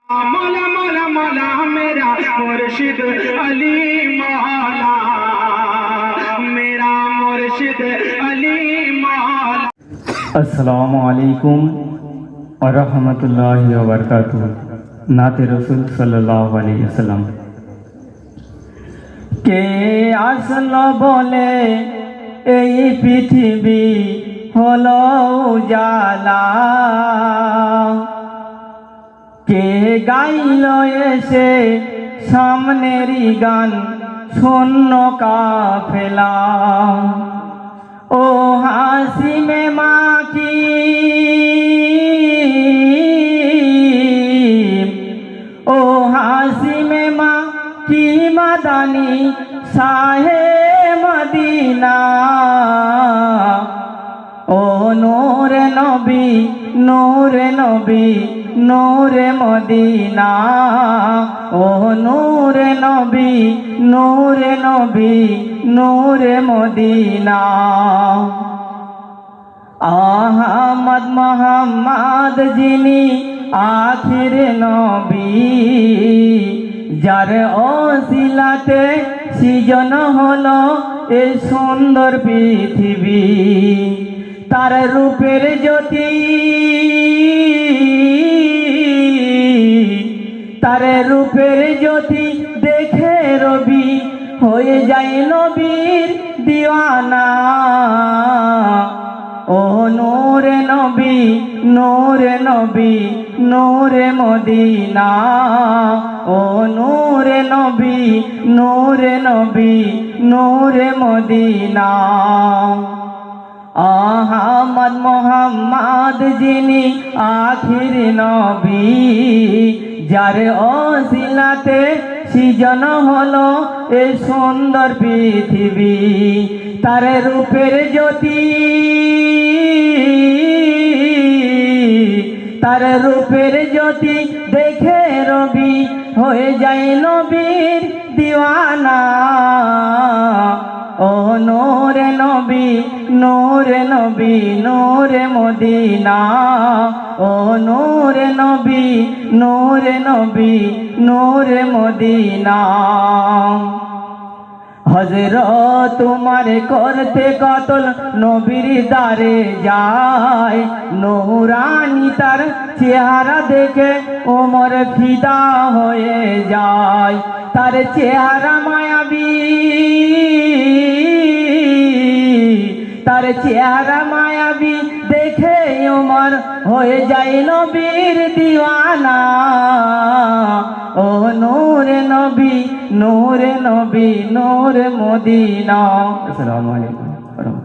मौला मौला मौला मेरा मुर्शिद अली मौला, मेरा मुर्शिद अली मौला। अस्सलामु अलैकुम व रहमतुल्लाहि व बरकातुहू। नाते रसूल सल्लल्लाहु अलैहि वसल्लम। কে আসলো বলে এই পৃথিবী হলো উজালা, কে গাইল এসে সামনেরই গান শূন্য কাফেলা। ও হাসিমে মাকি ও হাসিমে মা কি মাদানি শাহে মদিনা। ও নূরে নবী নূরে নবী নূরে মদিনা। ও নূরে নবী নূরে নবী নূরে মদিনা। আহমদ মোহাম্মদ যিনি আখির নবী, যার ওসিলাতে সৃজন হলো এই সুন্দর পৃথিবী। তার রূপের জ্যোতি তার রূপের জ্যোতি দেখে রবি হয়ে যায় নবীর দিওয়ানা। ও নূরে নবী নূরে নবী নূরে মদিনা। ও নূরে নবী নূরে নবী নূরে মদিনা। আহমদ মোহাম্মদ যিনি আখির নবী, যার ওসিলাতে সৃজন হলো এই সুন্দর পৃথিবী। তার রূপের জ্যোতি তার রূপের জ্যোতি দেখে রবি হয়ে যায় নবীর দিওয়ানা। ও নূরে নবী নূরে নবী নূরে মদিনা। ও নূরে নবী নূরে নবী নূরে মদিনা। হযরত তোমার করতে কতল নবীর দ্বারে যায়, নূরানি তার চেহারা দেখে ওমর ফিদা হয়ে যায়। তার চেহারা মায়াবী তার চেহারা মায়াবী দেখে ওমর হয়ে যায় নবীর দিওয়ানা। ও নূরে নবী নূরে নবী নূরে মদিনা। আসসালামু আলাইকুম।